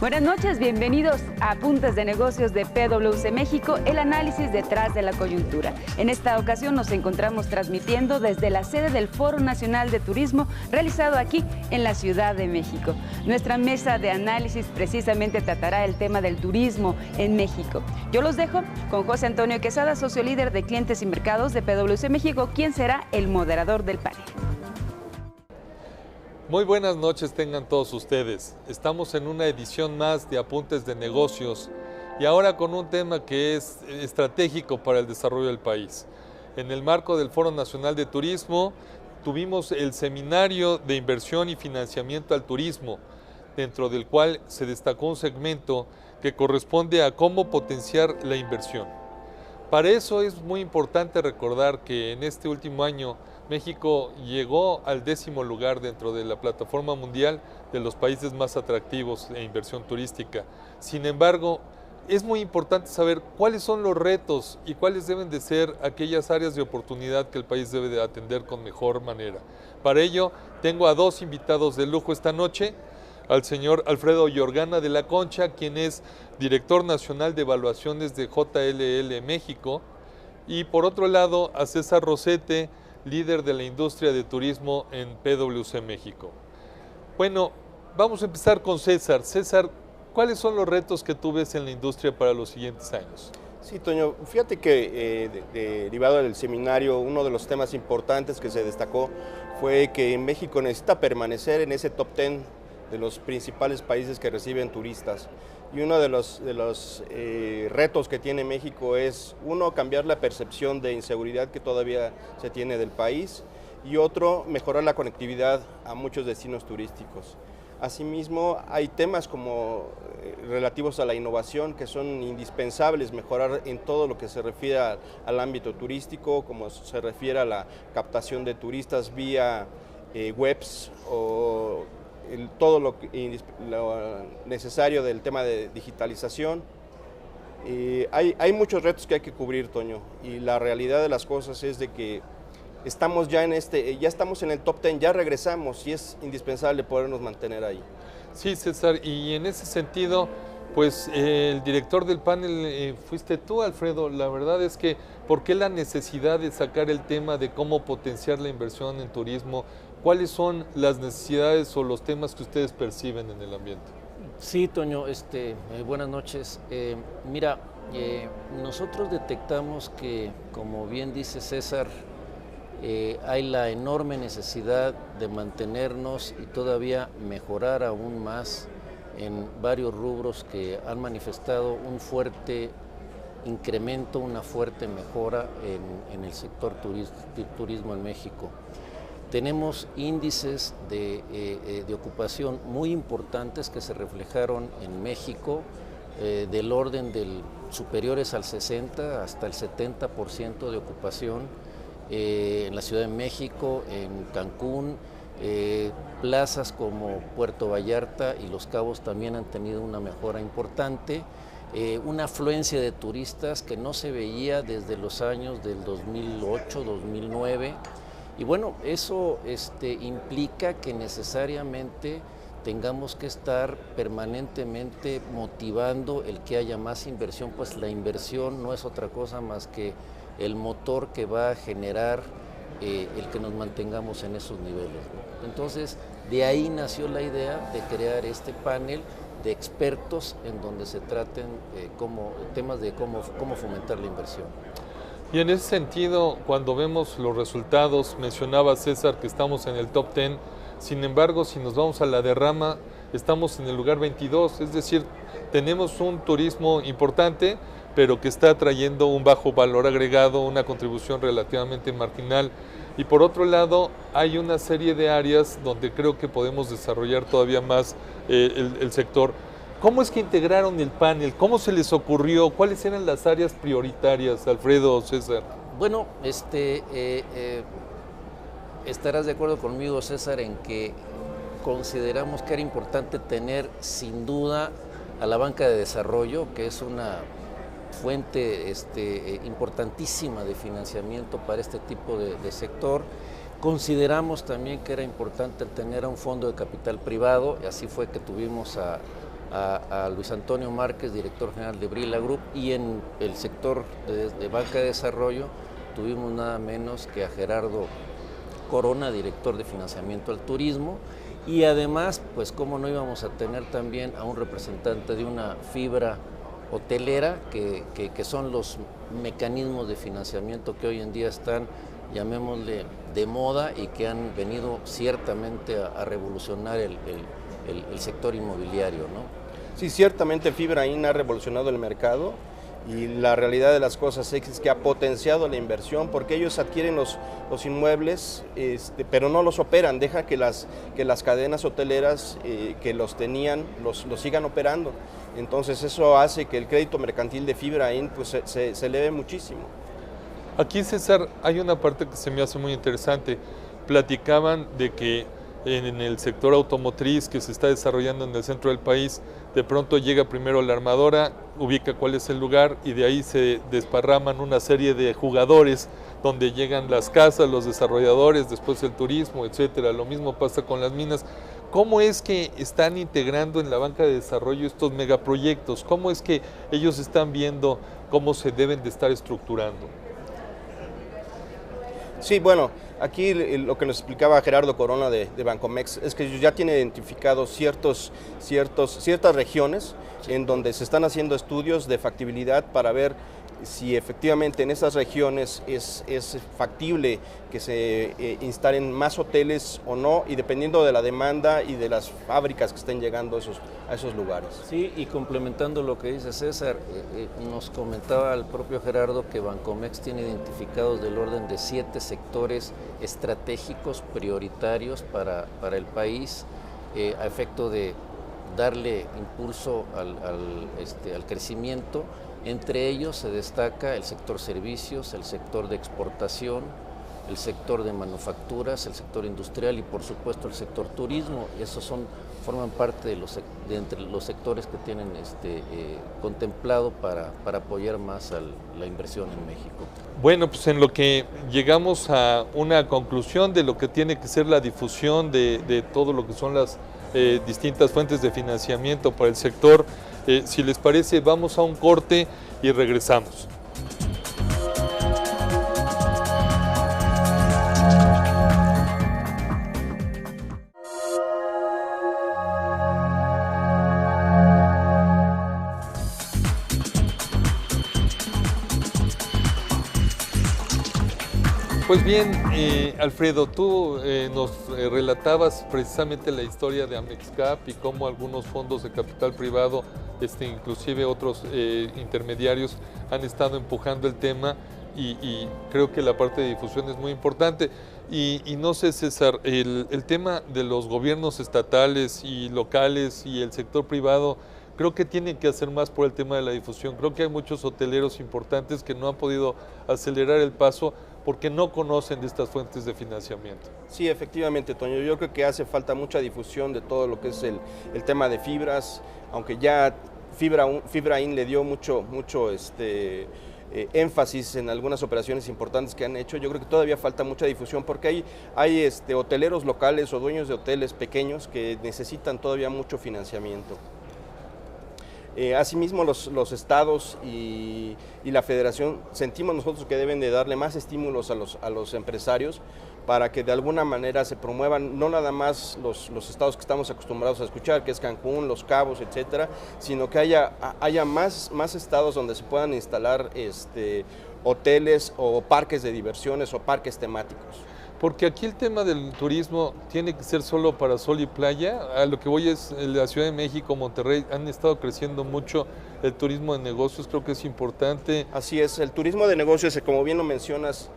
Buenas noches, bienvenidos a Apuntes de Negocios de PwC México, el análisis detrás de la coyuntura. En esta ocasión nos encontramos transmitiendo desde la sede del Foro Nacional de Turismo, realizado aquí en la Ciudad de México. Nuestra mesa de análisis precisamente tratará el tema del turismo en México. Yo los dejo con José Antonio Quesada, socio líder de clientes y mercados de PwC México, quien será el moderador del panel. Muy buenas noches tengan todos ustedes. Estamos en una edición más de Apuntes de Negocios y ahora con un tema que es estratégico para el desarrollo del país. En el marco del Foro Nacional de Turismo tuvimos el Seminario de Inversión y Financiamiento al Turismo, dentro del cual se destacó un segmento que corresponde a cómo potenciar la inversión. Para eso es muy importante recordar que en este último año México llegó al 10º lugar dentro de la plataforma mundial de los países más atractivos de inversión turística. Sin embargo, es muy importante saber cuáles son los retos y cuáles deben de ser aquellas áreas de oportunidad que el país debe de atender con mejor manera. Para ello, tengo a dos invitados de lujo esta noche, al señor Alfredo Yorgana de la Concha, quien es director nacional de evaluaciones de JLL México, y por otro lado a César Rosete, líder de la industria de turismo en PwC México. Bueno, vamos a empezar con César. César, ¿cuáles son los retos que tú ves en la industria para los siguientes años? Sí, Toño, fíjate que derivado del seminario, uno de los temas importantes que se destacó fue que México necesita permanecer en ese top 10 de los principales países que reciben turistas. Y uno de los retos que tiene México es, uno, cambiar la percepción de inseguridad que todavía se tiene del país, y otro, mejorar la conectividad a muchos destinos turísticos. Asimismo, hay temas como relativos a la innovación que son indispensables mejorar en todo lo que se refiere al ámbito turístico, como se refiere a la captación de turistas vía webs o todo lo necesario del tema de digitalización. Hay muchos retos que hay que cubrir, Toño, y la realidad de las cosas es de que estamos ya estamos en el top 10, ya regresamos y es indispensable podernos mantener ahí. Sí, César, y en ese sentido, pues el director del panel fuiste tú, Alfredo. La verdad es que, ¿por qué la necesidad de sacar el tema de cómo potenciar la inversión en turismo? ¿Cuáles son las necesidades o los temas que ustedes perciben en el ambiente? Sí, Toño, buenas noches. Mira, nosotros detectamos que, como bien dice César, hay la enorme necesidad de mantenernos y todavía mejorar aún más en varios rubros que han manifestado un fuerte incremento, una fuerte mejora en el sector turismo en México. Tenemos índices de ocupación muy importantes que se reflejaron en México, del orden superiores al 60 hasta el 70% de ocupación en la Ciudad de México, en Cancún, plazas como Puerto Vallarta y Los Cabos también han tenido una mejora importante, una afluencia de turistas que no se veía desde los años del 2008, 2009. Y bueno, eso implica que necesariamente tengamos que estar permanentemente motivando el que haya más inversión, pues la inversión no es otra cosa más que el motor que va a generar el que nos mantengamos en esos niveles, ¿no? Entonces, de ahí nació la idea de crear este panel de expertos en donde se traten temas de cómo fomentar la inversión. Y en ese sentido, cuando vemos los resultados, mencionaba César que estamos en el top 10, sin embargo, si nos vamos a la derrama, estamos en el lugar 22, es decir, tenemos un turismo importante, pero que está trayendo un bajo valor agregado, una contribución relativamente marginal. Y por otro lado, hay una serie de áreas donde creo que podemos desarrollar todavía más el sector. ¿Cómo es que integraron el panel? ¿Cómo se les ocurrió? ¿Cuáles eran las áreas prioritarias, Alfredo o César? Bueno, estarás de acuerdo conmigo, César, en que consideramos que era importante tener sin duda a la banca de desarrollo, que es una fuente importantísima de financiamiento para este tipo de sector. Consideramos también que era importante tener a un fondo de capital privado, y así fue que tuvimos a a Luis Antonio Márquez, director general de Brila Group, y en el sector de banca de desarrollo tuvimos nada menos que a Gerardo Corona, director de financiamiento al turismo, y además, pues cómo no íbamos a tener también a un representante de una fibra hotelera, que son los mecanismos de financiamiento que hoy en día están, llamémosle, de moda y que han venido ciertamente a revolucionar el sector inmobiliario, ¿no? Sí, ciertamente FibraIN ha revolucionado el mercado y la realidad de las cosas es que ha potenciado la inversión porque ellos adquieren los inmuebles, pero no los operan, deja que las cadenas hoteleras que los tenían los sigan operando. Entonces eso hace que el crédito mercantil de FibraIN pues, se eleve muchísimo. Aquí, César, hay una parte que se me hace muy interesante. Platicaban de que en el sector automotriz que se está desarrollando en el centro del país, de pronto llega primero la armadora, ubica cuál es el lugar y de ahí se desparraman una serie de jugadores donde llegan las casas, los desarrolladores, después el turismo, etcétera. Lo mismo pasa con las minas. ¿Cómo es que están integrando en la banca de desarrollo estos megaproyectos? ¿Cómo es que ellos están viendo cómo se deben de estar estructurando? Sí, bueno, aquí lo que nos explicaba Gerardo Corona de Bancomext es que ellos ya tienen identificados ciertas regiones en donde se están haciendo estudios de factibilidad para ver si efectivamente en esas regiones es factible que se instalen más hoteles o no, y dependiendo de la demanda y de las fábricas que estén llegando a esos lugares. Sí, y complementando lo que dice César, nos comentaba el propio Gerardo que Bancomext tiene identificados del orden de 7 sectores estratégicos prioritarios para el país, a efecto de darle impulso al crecimiento. Entre ellos se destaca el sector servicios, el sector de exportación, el sector de manufacturas, el sector industrial y por supuesto el sector turismo. Esos forman parte de entre los sectores que tienen contemplado para apoyar más a la inversión en México. Bueno, pues en lo que llegamos a una conclusión de lo que tiene que ser la difusión de todo lo que son las distintas fuentes de financiamiento para el sector. Si les parece, vamos a un corte y regresamos. Pues bien, Alfredo, tú nos relatabas precisamente la historia de Amexcap y cómo algunos fondos de capital privado, inclusive otros intermediarios, han estado empujando el tema y creo que la parte de difusión es muy importante. Y no sé, César, el tema de los gobiernos estatales y locales y el sector privado, creo que tienen que hacer más por el tema de la difusión. Creo que hay muchos hoteleros importantes que no han podido acelerar el paso porque no conocen de estas fuentes de financiamiento. Sí, efectivamente, Toño. Yo creo que hace falta mucha difusión de todo lo que es el tema de fibras, aunque ya FibraIN le dio mucho énfasis en algunas operaciones importantes que han hecho. Yo creo que todavía falta mucha difusión porque hay hoteleros locales o dueños de hoteles pequeños que necesitan todavía mucho financiamiento. Asimismo, los estados y la federación sentimos nosotros que deben de darle más estímulos a los empresarios para que de alguna manera se promuevan no nada más los estados que estamos acostumbrados a escuchar, que es Cancún, Los Cabos, etcétera, sino que haya más estados donde se puedan instalar hoteles o parques de diversiones o parques temáticos. Porque aquí el tema del turismo tiene que ser solo para sol y playa. A lo que voy es la Ciudad de México, Monterrey, han estado creciendo mucho el turismo de negocios, creo que es importante. Así es, el turismo de negocios, como bien lo mencionas,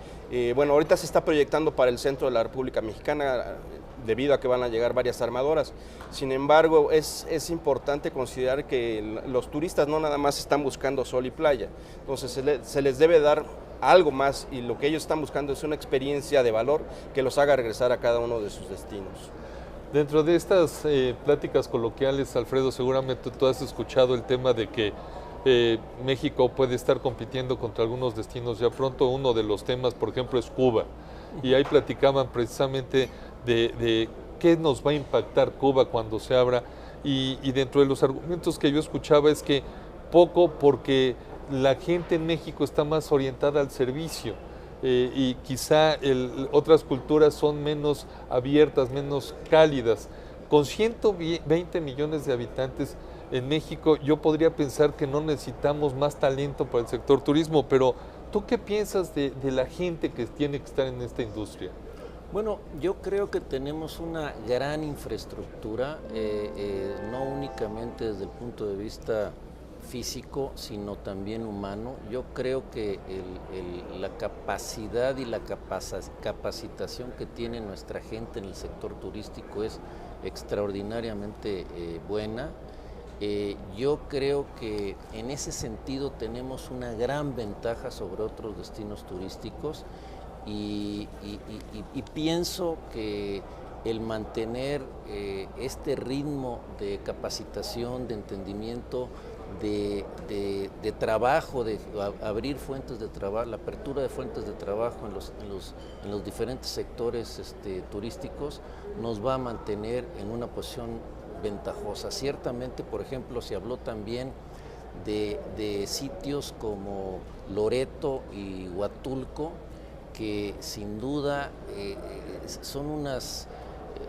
bueno, ahorita se está proyectando para el centro de la República Mexicana debido a que van a llegar varias armadoras. Sin embargo, es importante considerar que los turistas no nada más están buscando sol y playa, entonces se les debe dar algo más y lo que ellos están buscando es una experiencia de valor que los haga regresar a cada uno de sus destinos. Dentro de estas pláticas coloquiales, Alfredo, seguramente tú has escuchado el tema de que México puede estar compitiendo contra algunos destinos ya pronto. Uno de los temas, por ejemplo, es Cuba, y ahí platicaban precisamente de qué nos va a impactar Cuba cuando se abra, y dentro de los argumentos que yo escuchaba es que poco porque la gente en México está más orientada al servicio y quizá otras culturas son menos abiertas, menos cálidas. Con 120 millones de habitantes en México, yo podría pensar que no necesitamos más talento para el sector turismo, pero ¿tú qué piensas de la gente que tiene que estar en esta industria? Bueno, yo creo que tenemos una gran infraestructura, no únicamente desde el punto de vista físico, sino también humano. Yo creo que la capacidad y la capacitación que tiene nuestra gente en el sector turístico es extraordinariamente buena. Yo creo que en ese sentido tenemos una gran ventaja sobre otros destinos turísticos y pienso que el mantener este ritmo de capacitación, de entendimiento, de trabajo, de abrir fuentes de trabajo, la apertura de fuentes de trabajo en los diferentes sectores turísticos nos va a mantener en una posición ventajosa. Ciertamente, por ejemplo, se habló también de sitios como Loreto y Huatulco, que sin duda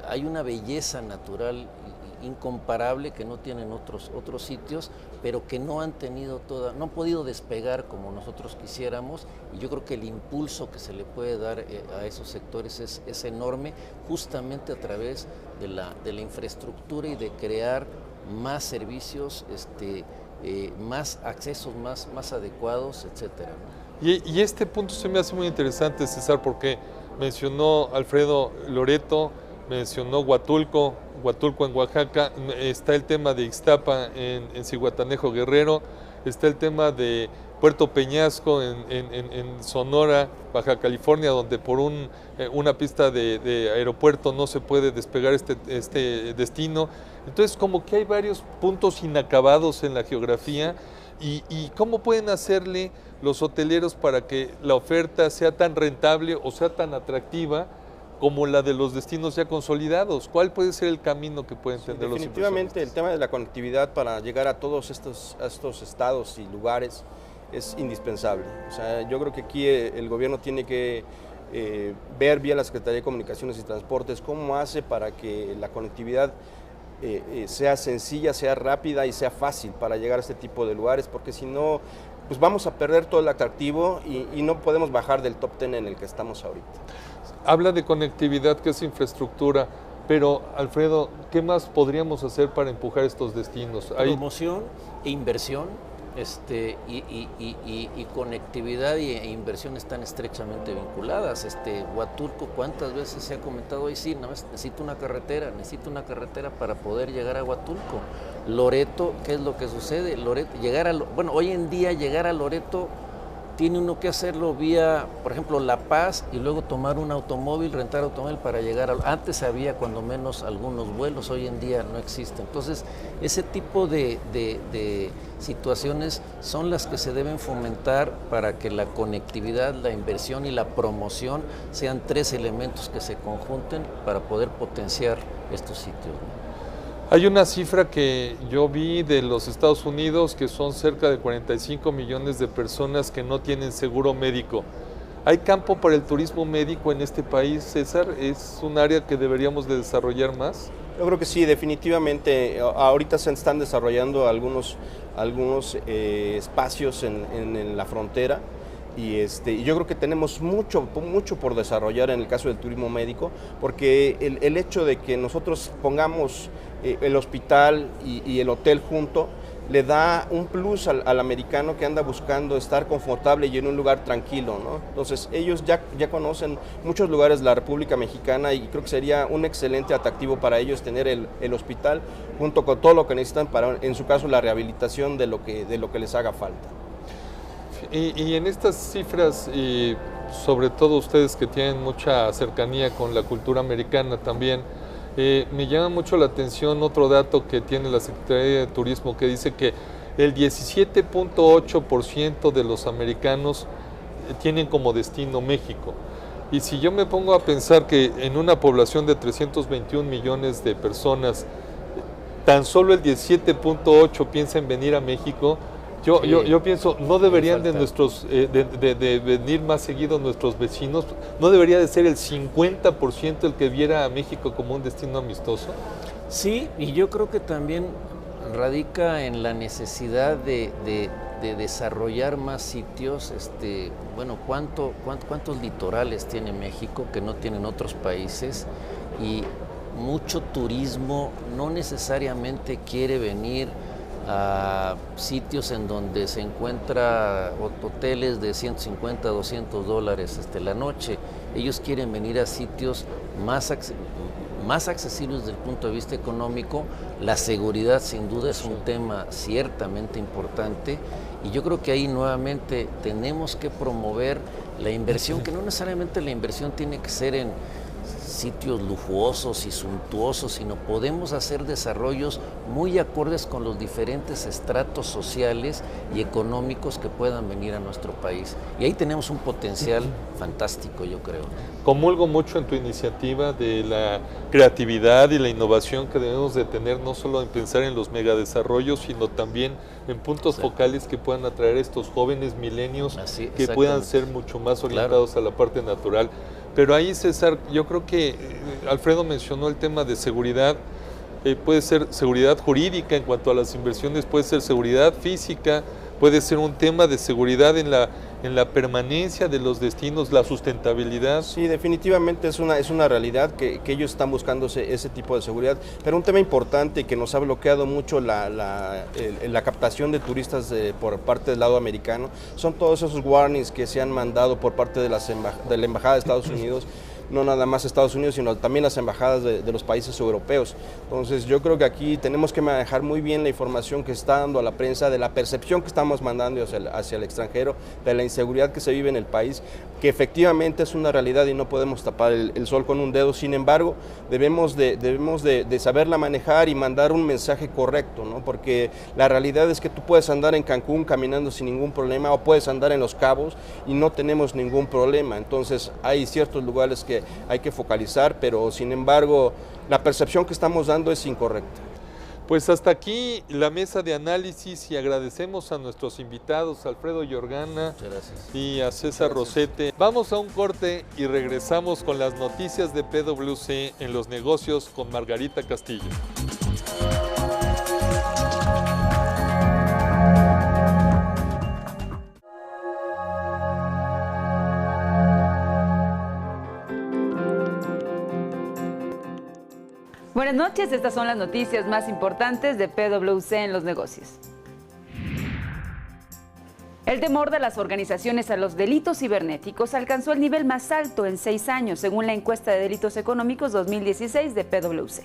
hay una belleza natural incomparable que no tienen otros sitios, pero que no han podido despegar como nosotros quisiéramos, y yo creo que el impulso que se le puede dar a esos sectores es enorme, justamente a través de la infraestructura y de crear más servicios, más accesos más adecuados, etcétera, ¿no? Y este punto se me hace muy interesante, César, porque mencionó Alfredo Loreto, mencionó Huatulco en Oaxaca, está el tema de Ixtapa en Zihuatanejo, Guerrero, está el tema de Puerto Peñasco en Sonora, Baja California, donde por una pista de aeropuerto no se puede despegar este destino. Entonces, como que hay varios puntos inacabados en la geografía y cómo pueden hacerle los hoteleros para que la oferta sea tan rentable o sea tan atractiva como la de los destinos ya consolidados. ¿Cuál puede ser el camino que pueden tener los inversores? Definitivamente el tema de la conectividad para llegar a todos estos estados y lugares es indispensable. O sea, yo creo que aquí el gobierno tiene que ver vía la Secretaría de Comunicaciones y Transportes cómo hace para que la conectividad sea sencilla, sea rápida y sea fácil para llegar a este tipo de lugares, porque si no, pues vamos a perder todo el atractivo y no podemos bajar del top 10 en el que estamos ahorita. Habla de conectividad, que es infraestructura, pero Alfredo, ¿qué más podríamos hacer para empujar estos destinos? Promoción e inversión, y conectividad e inversión están estrechamente vinculadas. Huatulco, ¿cuántas veces se ha comentado hoy? Sí, necesito una carretera para poder llegar a Huatulco. Loreto, ¿qué es lo que sucede? Loreto, hoy en día llegar a Loreto tiene uno que hacerlo vía, por ejemplo, La Paz, y luego tomar un automóvil, rentar automóvil para llegar antes había cuando menos algunos vuelos, hoy en día no existen. Entonces, ese tipo de situaciones son las que se deben fomentar para que la conectividad, la inversión y la promoción sean tres elementos que se conjunten para poder potenciar estos sitios, ¿no? Hay una cifra que yo vi de los Estados Unidos, que son cerca de 45 millones de personas que no tienen seguro médico. ¿Hay campo para el turismo médico en este país, César? ¿Es un área que deberíamos de desarrollar más? Yo creo que sí, definitivamente. Ahorita se están desarrollando algunos espacios en la frontera. Y yo creo que tenemos mucho por desarrollar en el caso del turismo médico, porque el hecho de que nosotros pongamos el hospital y el hotel junto le da un plus al americano que anda buscando estar confortable y en un lugar tranquilo, ¿no? Entonces ellos ya conocen muchos lugares de la República Mexicana y creo que sería un excelente atractivo para ellos tener el hospital junto con todo lo que necesitan para, en su caso, la rehabilitación de lo que les haga falta. Y en estas cifras, y sobre todo ustedes que tienen mucha cercanía con la cultura americana también, me llama mucho la atención otro dato que tiene la Secretaría de Turismo, que dice que el 17.8% de los americanos tienen como destino México. Y si yo me pongo a pensar que en una población de 321 millones de personas, tan solo el 17.8% piensa en venir a México. Yo pienso, no deberían de venir más seguido nuestros vecinos, no debería de ser el 50% el que viera a México como un destino amistoso. Sí, y yo creo que también radica en la necesidad de desarrollar más sitios. Bueno, ¿cuántos litorales tiene México que no tienen otros países? Y mucho turismo no necesariamente quiere venir a sitios en donde se encuentra hoteles de 150, 200 dólares la noche. Ellos quieren venir a sitios más accesibles desde el punto de vista económico. La seguridad sin duda es un tema ciertamente importante, y yo creo que ahí nuevamente tenemos que promover la inversión, que no necesariamente la inversión tiene que ser en sitios lujosos y suntuosos, sino podemos hacer desarrollos muy acordes con los diferentes estratos sociales y económicos que puedan venir a nuestro país. Y ahí tenemos un potencial fantástico, yo creo. Comulgo mucho en tu iniciativa de la creatividad y la innovación que debemos de tener, no solo en pensar en los megadesarrollos, sino también en puntos focales que puedan atraer a estos jóvenes milenios que puedan ser mucho más orientados a la parte natural. Pero ahí, César, yo creo que Alfredo mencionó el tema de seguridad. Puede ser seguridad jurídica en cuanto a las inversiones, puede ser seguridad física, puede ser un tema de seguridad en la permanencia de los destinos, la sustentabilidad. Sí, definitivamente es una realidad que ellos están buscando ese tipo de seguridad, pero un tema importante que nos ha bloqueado mucho la captación de turistas por parte del lado americano son todos esos warnings que se han mandado por parte de la Embajada de Estados Unidos. No nada más Estados Unidos, sino también las embajadas de los países europeos. Entonces yo creo que aquí tenemos que manejar muy bien la información que está dando a la prensa, de la percepción que estamos mandando hacia el extranjero, de la inseguridad que se vive en el país, que efectivamente es una realidad y no podemos tapar el sol con un dedo. Sin embargo, debemos de saberla manejar y mandar un mensaje correcto, ¿no? Porque la realidad es que tú puedes andar en Cancún caminando sin ningún problema, o puedes andar en Los Cabos y no tenemos ningún problema. Entonces hay ciertos lugares que hay que focalizar, pero sin embargo la percepción que estamos dando es incorrecta. Pues hasta aquí la mesa de análisis, y agradecemos a nuestros invitados, Alfredo Yorgana y a César Rosete. Vamos a un corte y regresamos con las noticias de PwC en los negocios con Margarita Castillo. Buenas noches, estas son las noticias más importantes de PwC en los negocios. El temor de las organizaciones a los delitos cibernéticos alcanzó el nivel más alto en 6 años, según la encuesta de delitos económicos 2016 de PwC.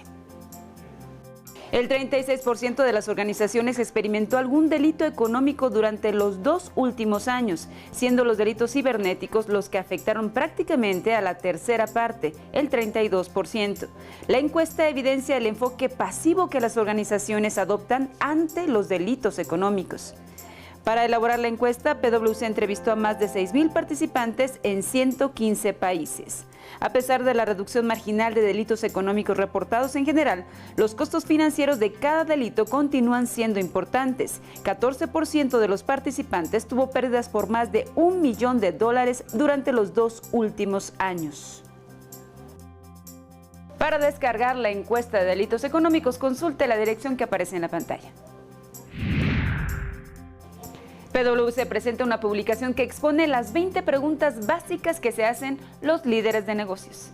El 36% de las organizaciones experimentó algún delito económico durante los 2 últimos años, siendo los delitos cibernéticos los que afectaron prácticamente a la tercera parte, el 32%. La encuesta evidencia el enfoque pasivo que las organizaciones adoptan ante los delitos económicos. Para elaborar la encuesta, PwC entrevistó a más de 6,000 participantes en 115 países. A pesar de la reducción marginal de delitos económicos reportados en general, los costos financieros de cada delito continúan siendo importantes. 14% de los participantes tuvo pérdidas por más de $1 millón durante los 2 últimos años. Para descargar la encuesta de delitos económicos, consulte la dirección que aparece en la pantalla. PwC presenta una publicación que expone las 20 preguntas básicas que se hacen los líderes de negocios.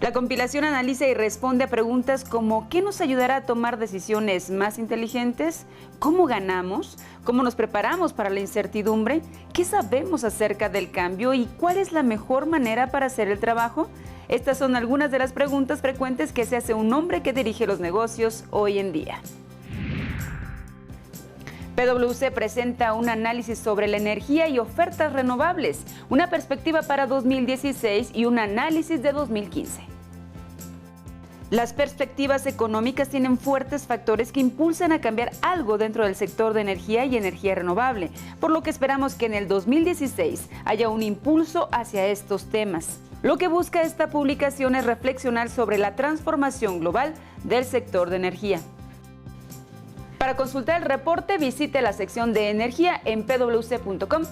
La compilación analiza y responde a preguntas como ¿qué nos ayudará a tomar decisiones más inteligentes? ¿Cómo ganamos? ¿Cómo nos preparamos para la incertidumbre? ¿Qué sabemos acerca del cambio? ¿Y cuál es la mejor manera para hacer el trabajo? Estas son algunas de las preguntas frecuentes que se hace un hombre que dirige los negocios hoy en día. PwC presenta un análisis sobre la energía y ofertas renovables, una perspectiva para 2016 y un análisis de 2015. Las perspectivas económicas tienen fuertes factores que impulsan a cambiar algo dentro del sector de energía y energía renovable, por lo que esperamos que en el 2016 haya un impulso hacia estos temas. Lo que busca esta publicación es reflexionar sobre la transformación global del sector de energía. Para consultar el reporte, visite la sección de energía en pwc.com/MX.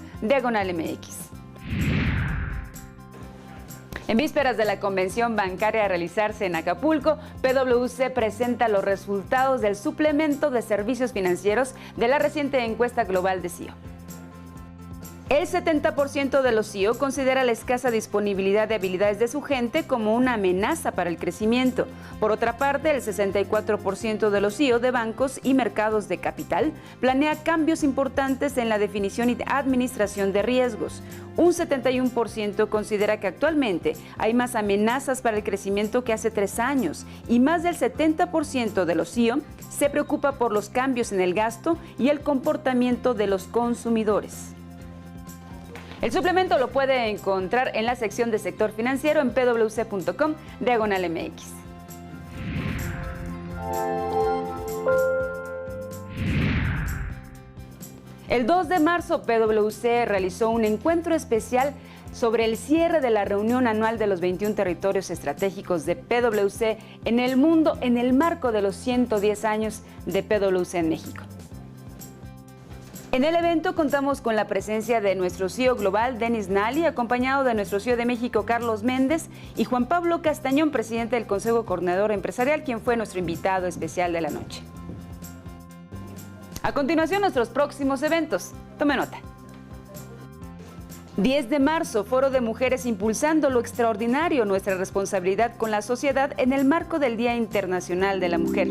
En vísperas de la convención bancaria a realizarse en Acapulco, PwC presenta los resultados del suplemento de servicios financieros de la reciente encuesta global de CEO. El 70% de los CEO considera la escasa disponibilidad de habilidades de su gente como una amenaza para el crecimiento. Por otra parte, el 64% de los CEO de bancos y mercados de capital planea cambios importantes en la definición y administración de riesgos. Un 71% considera que actualmente hay más amenazas para el crecimiento que hace 3 años y más del 70% de los CEO se preocupa por los cambios en el gasto y el comportamiento de los consumidores. El suplemento lo puede encontrar en la sección de sector financiero en pwc.com/MX. El 2 de marzo, PwC realizó un encuentro especial sobre el cierre de la reunión anual de los 21 territorios estratégicos de PwC en el mundo en el marco de los 110 años de PwC en México. En el evento contamos con la presencia de nuestro CEO global, Denis Nally, acompañado de nuestro CEO de México, Carlos Méndez, y Juan Pablo Castañón, presidente del Consejo Coordinador Empresarial, quien fue nuestro invitado especial de la noche. A continuación, nuestros próximos eventos. Tome nota. 10 de marzo, Foro de Mujeres impulsando lo extraordinario, nuestra responsabilidad con la sociedad en el marco del Día Internacional de la Mujer.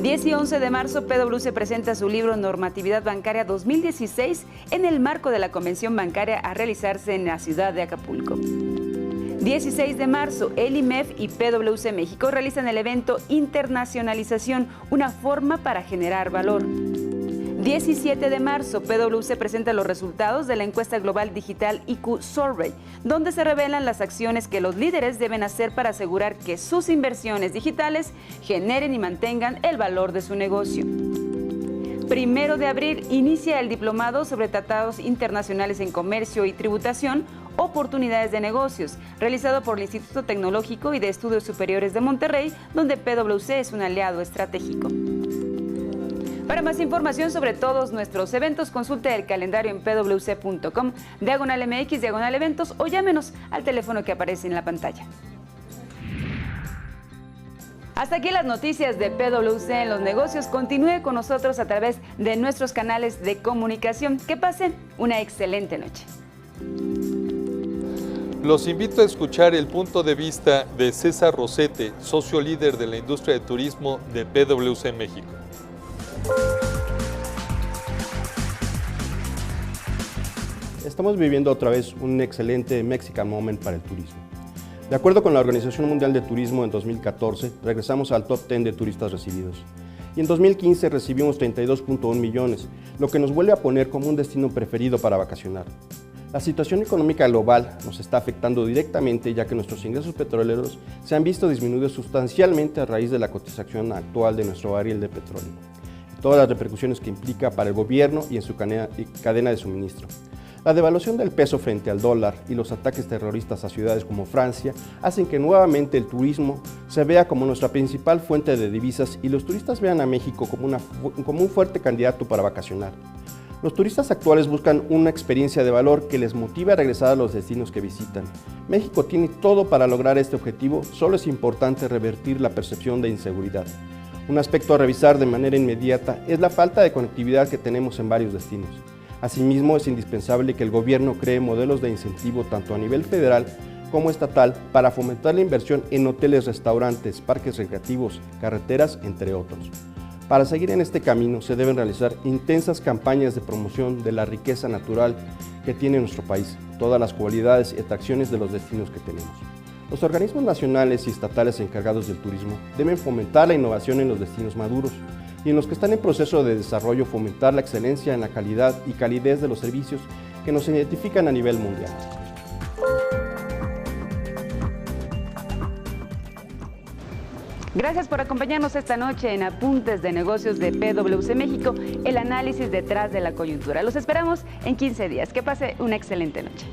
10 y 11 de marzo, PwC presenta su libro Normatividad Bancaria 2016 en el marco de la Convención Bancaria a realizarse en la ciudad de Acapulco. 16 de marzo, el IMEF y PwC México realizan el evento Internacionalización, una forma para generar valor. 17 de marzo, PwC presenta los resultados de la encuesta global digital IQ Survey, donde se revelan las acciones que los líderes deben hacer para asegurar que sus inversiones digitales generen y mantengan el valor de su negocio. 1 de abril, inicia el diplomado sobre tratados internacionales en comercio y tributación, oportunidades de negocios, realizado por el Instituto Tecnológico y de Estudios Superiores de Monterrey, donde PwC es un aliado estratégico. Para más información sobre todos nuestros eventos, consulte el calendario en pwc.com/MX/eventos o llámenos al teléfono que aparece en la pantalla. Hasta aquí las noticias de PwC en los negocios. Continúe con nosotros a través de nuestros canales de comunicación. Que pasen una excelente noche. Los invito a escuchar el punto de vista de César Rosete, socio líder de la industria de turismo de PwC México. Estamos viviendo otra vez un excelente Mexican Moment para el turismo. De acuerdo con la Organización Mundial de Turismo, en 2014 regresamos al top 10 de turistas recibidos. Y en 2015 recibimos 32.1 millones, lo que nos vuelve a poner como un destino preferido para vacacionar. La situación económica global nos está afectando directamente, ya que nuestros ingresos petroleros se han visto disminuidos sustancialmente a raíz de la cotización actual de nuestro barril de petróleo. Todas las repercusiones que implica para el gobierno y en su cadena de suministro. La devaluación del peso frente al dólar y los ataques terroristas a ciudades como Francia hacen que nuevamente el turismo se vea como nuestra principal fuente de divisas y los turistas vean a México como un fuerte candidato para vacacionar. Los turistas actuales buscan una experiencia de valor que les motive a regresar a los destinos que visitan. México tiene todo para lograr este objetivo, solo es importante revertir la percepción de inseguridad. Un aspecto a revisar de manera inmediata es la falta de conectividad que tenemos en varios destinos. Asimismo, es indispensable que el gobierno cree modelos de incentivo tanto a nivel federal como estatal para fomentar la inversión en hoteles, restaurantes, parques recreativos, carreteras, entre otros. Para seguir en este camino se deben realizar intensas campañas de promoción de la riqueza natural que tiene nuestro país, todas las cualidades y atracciones de los destinos que tenemos. Los organismos nacionales y estatales encargados del turismo deben fomentar la innovación en los destinos maduros y en los que están en proceso de desarrollo fomentar la excelencia en la calidad y calidez de los servicios que nos identifican a nivel mundial. Gracias por acompañarnos esta noche en Apuntes de Negocios de PwC México, el análisis detrás de la coyuntura. Los esperamos en 15 días. Que pase una excelente noche.